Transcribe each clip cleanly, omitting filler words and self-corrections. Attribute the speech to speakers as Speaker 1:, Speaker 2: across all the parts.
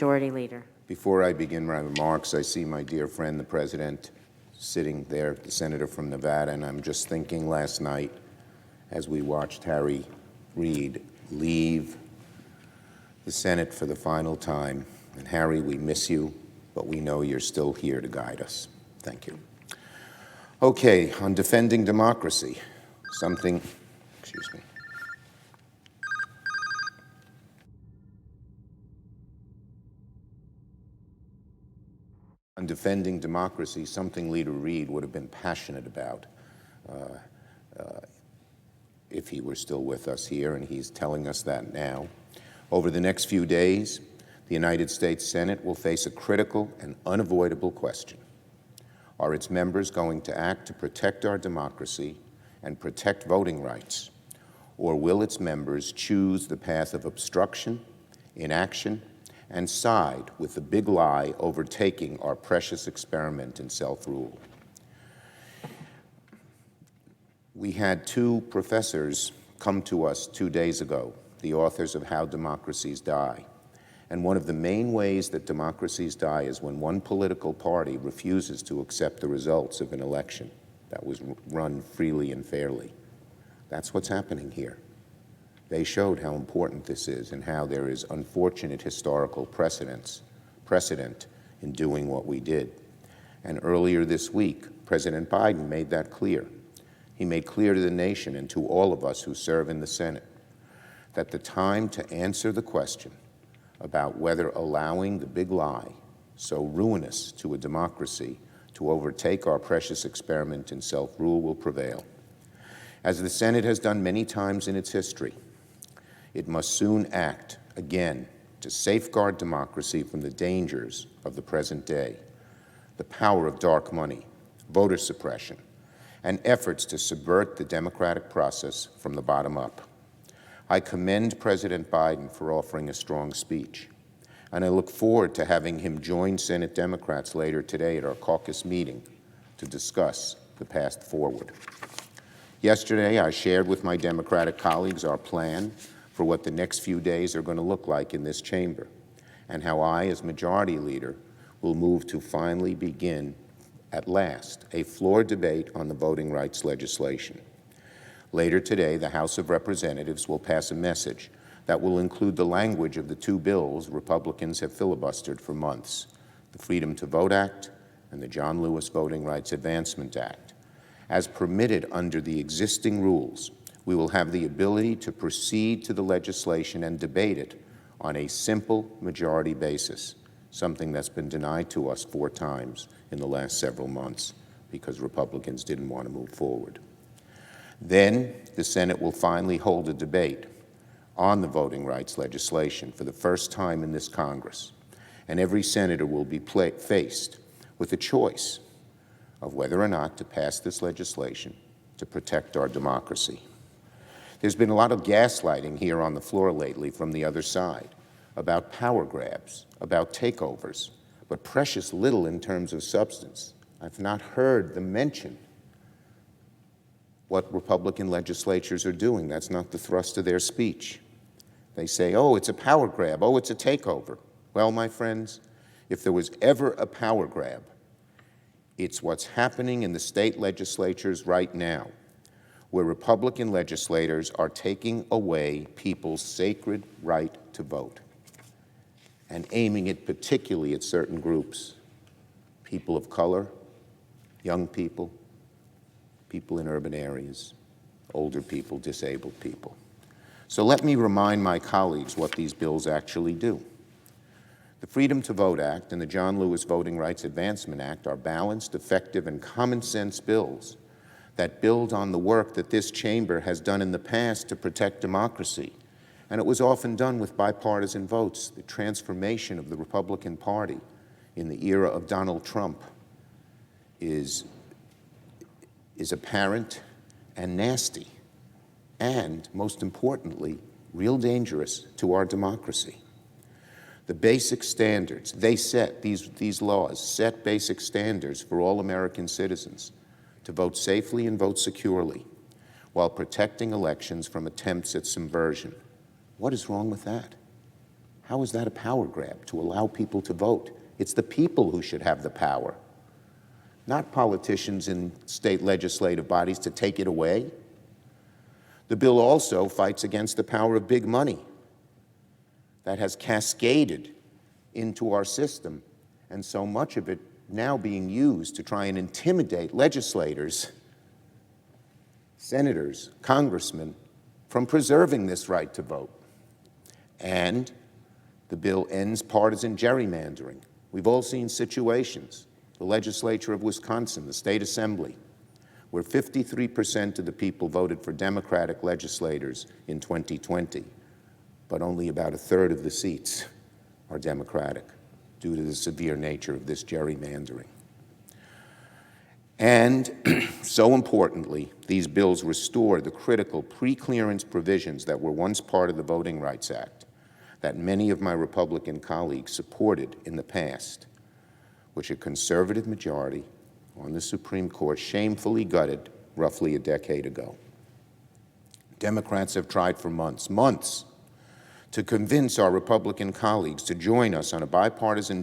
Speaker 1: Majority Leader.
Speaker 2: Before I begin my remarks, I see my dear friend, the President, sitting there, the Senator from Nevada, and I'm just thinking last night as we watched Harry Reid leave the Senate for the final time. And Harry, we miss you, but we know you're still here to guide us. Thank you. Okay, on defending democracy, On defending democracy, something Leader Reid would have been passionate about if he were still with us here, and he's telling us that now. Over the next few days, the United States Senate will face a critical and unavoidable question. Are its members going to act to protect our democracy and protect voting rights, or will its members choose the path of obstruction, inaction, and side with the big lie overtaking our precious experiment in self-rule? We had two professors come to us 2 days ago, the authors of How Democracies Die. And one of the main ways that democracies die is when one political party refuses to accept the results of an election that was run freely and fairly. That's what's happening here. They showed how important this is and how there is unfortunate historical precedent in doing what we did. And earlier this week, President Biden made that clear. He made clear to the nation and to all of us who serve in the Senate that the time to answer the question about whether allowing the big lie, so ruinous to a democracy, to overtake our precious experiment in self-rule will prevail. As the Senate has done many times in its history, it must soon act again to safeguard democracy from the dangers of the present day, the power of dark money, voter suppression, and efforts to subvert the democratic process from the bottom up. I commend President Biden for offering a strong speech, and I look forward to having him join Senate Democrats later today at our caucus meeting to discuss the path forward. Yesterday, I shared with my Democratic colleagues our plan for what the next few days are going to look like in this chamber, and how I, as Majority Leader, will move to finally begin, at last, a floor debate on the voting rights legislation. Later today, the House of Representatives will pass a message that will include the language of the two bills Republicans have filibustered for months, the Freedom to Vote Act and the John Lewis Voting Rights Advancement Act. As permitted under the existing rules, we will have the ability to proceed to the legislation and debate it on a simple majority basis, something that's been denied to us 4 times in the last several months because Republicans didn't want to move forward. Then the Senate will finally hold a debate on the voting rights legislation for the first time in this Congress, and every senator will be faced with a choice of whether or not to pass this legislation to protect our democracy. There's been a lot of gaslighting here on the floor lately from the other side about power grabs, about takeovers, but precious little in terms of substance. I've not heard them mention what Republican legislatures are doing. That's not the thrust of their speech. They say, oh, it's a power grab, oh, it's a takeover. Well, my friends, if there was ever a power grab, it's what's happening in the state legislatures right now, where Republican legislators are taking away people's sacred right to vote and aiming it particularly at certain groups, people of color, young people, people in urban areas, older people, disabled people. So let me remind my colleagues what these bills actually do. The Freedom to Vote Act and the John Lewis Voting Rights Advancement Act are balanced, effective, and common-sense bills that build on the work that this chamber has done in the past to protect democracy. And it was often done with bipartisan votes. The transformation of the Republican Party in the era of Donald Trump is apparent and nasty, and most importantly, real dangerous to our democracy. The basic standards, these laws set basic standards for all American citizens to vote safely and vote securely while protecting elections from attempts at subversion. What is wrong with that? How is that a power grab to allow people to vote? It's the people who should have the power, not politicians in state legislative bodies to take it away. The bill also fights against the power of big money that has cascaded into our system, and so much of it now being used to try and intimidate legislators, senators, congressmen from preserving this right to vote. And the bill ends partisan gerrymandering. We've all seen situations, the legislature of Wisconsin, the state assembly, where 53% of the people voted for Democratic legislators in 2020, but only about a third of the seats are Democratic due to the severe nature of this gerrymandering. And so importantly, these bills restore the critical pre-clearance provisions that were once part of the Voting Rights Act that many of my Republican colleagues supported in the past, which a conservative majority on the Supreme Court shamefully gutted roughly a decade ago. Democrats have tried for months, to convince our Republican colleagues to join us on a bipartisan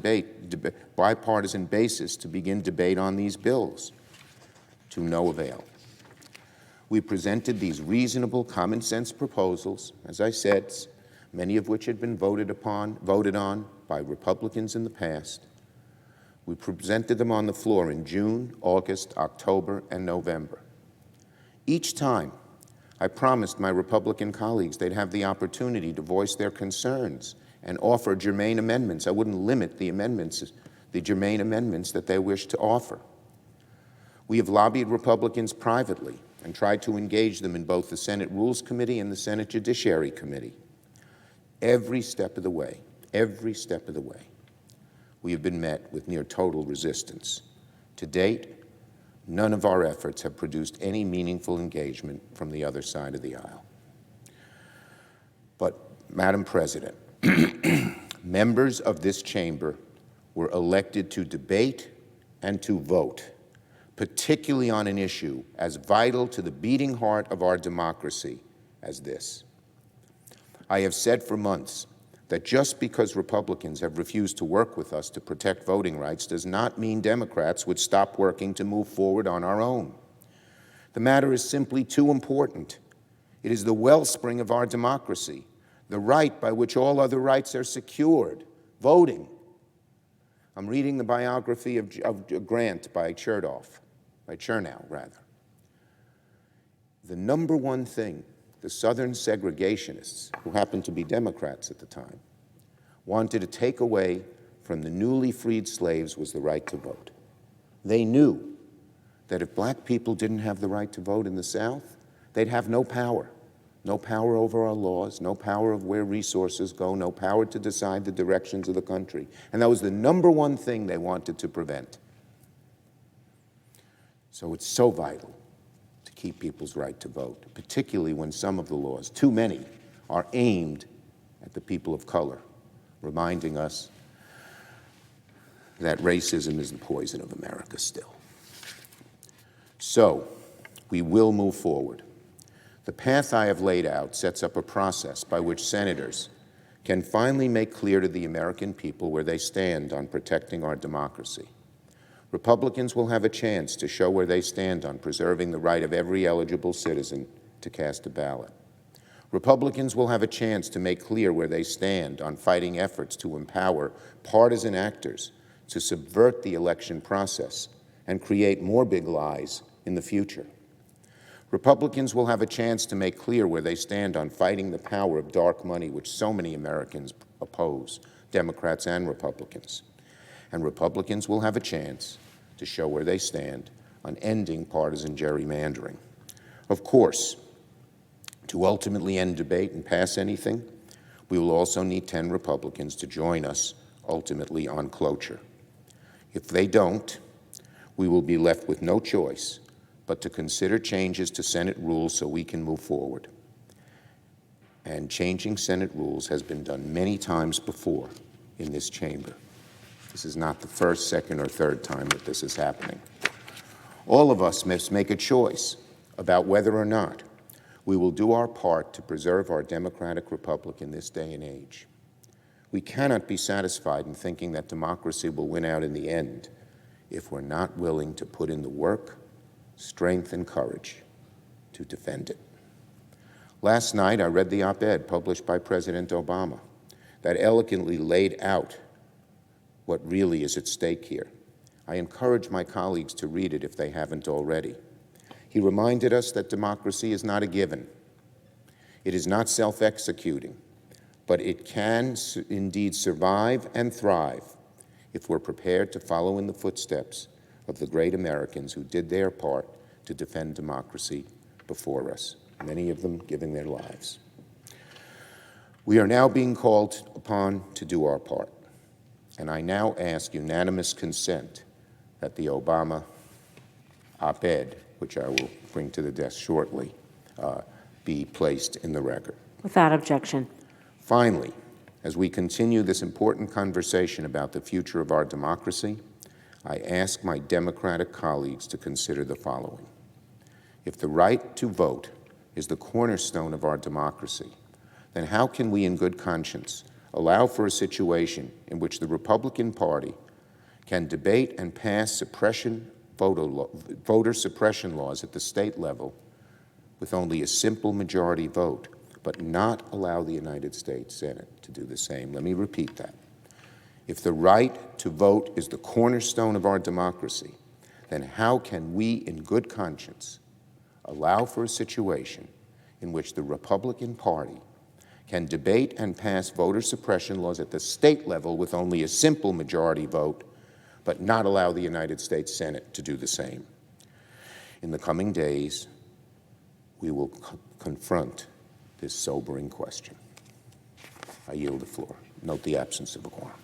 Speaker 2: basis to begin debate on these bills, to no avail. We presented these reasonable, common-sense proposals, as I said, many of which had been voted on by Republicans in the past. We presented them on the floor in June, August, October, and November. Each time, I promised my Republican colleagues they'd have the opportunity to voice their concerns and offer germane amendments. I wouldn't limit the germane amendments that they wished to offer. We have lobbied Republicans privately and tried to engage them in both the Senate Rules Committee and the Senate Judiciary Committee. Every step of the way, we have been met with near total resistance. To date, none of our efforts have produced any meaningful engagement from the other side of the aisle. But, Madam President, members of this chamber were elected to debate and to vote, particularly on an issue as vital to the beating heart of our democracy as this. I have said for months that just because Republicans have refused to work with us to protect voting rights does not mean Democrats would stop working to move forward on our own. The matter is simply too important. It is the wellspring of our democracy, the right by which all other rights are secured, voting. I'm reading the biography of Grant by Chernow. The number one thing the Southern segregationists, who happened to be Democrats at the time, wanted to take away from the newly freed slaves was the right to vote. They knew that if black people didn't have the right to vote in the South, they'd have no power over our laws, no power of where resources go, no power to decide the directions of the country. And that was the number one thing they wanted to prevent. So it's so vital to keep people's right to vote, particularly when some of the laws, too many, are aimed at the people of color, reminding us that racism is the poison of America still. So, we will move forward. The path I have laid out sets up a process by which senators can finally make clear to the American people where they stand on protecting our democracy. Republicans will have a chance to show where they stand on preserving the right of every eligible citizen to cast a ballot. Republicans will have a chance to make clear where they stand on fighting efforts to empower partisan actors to subvert the election process and create more big lies in the future. Republicans will have a chance to make clear where they stand on fighting the power of dark money, which so many Americans oppose, Democrats and Republicans. And Republicans will have a chance to show where they stand on ending partisan gerrymandering. Of course, to ultimately end debate and pass anything, we will also need 10 Republicans to join us ultimately on cloture. If they don't, we will be left with no choice but to consider changes to Senate rules so we can move forward. And changing Senate rules has been done many times before in this chamber. This is not the first, second, or third time that this is happening. All of us must make a choice about whether or not we will do our part to preserve our democratic republic in this day and age. We cannot be satisfied in thinking that democracy will win out in the end if we're not willing to put in the work, strength, and courage to defend it. Last night, I read the op-ed published by President Obama that elegantly laid out what really is at stake here. I encourage my colleagues to read it if they haven't already. He reminded us that democracy is not a given. It is not self-executing, but it can indeed survive and thrive if we're prepared to follow in the footsteps of the great Americans who did their part to defend democracy before us, many of them giving their lives. We are now being called upon to do our part, and I now ask unanimous consent that the Obama op-ed, which I will bring to the desk shortly, be placed in the record.
Speaker 1: Without objection.
Speaker 2: Finally, as we continue this important conversation about the future of our democracy, I ask my Democratic colleagues to consider the following. If the right to vote is the cornerstone of our democracy, then how can we in good conscience allow for a situation in which the Republican Party can debate and pass voter suppression laws at the state level with only a simple majority vote, but not allow the United States Senate to do the same? Let me repeat that. If the right to vote is the cornerstone of our democracy, then how can we in good conscience allow for a situation in which the Republican Party can debate and pass voter suppression laws at the state level with only a simple majority vote, but not allow the United States Senate to do the same? In the coming days, we will confront this sobering question. I yield the floor. Note the absence of a quorum.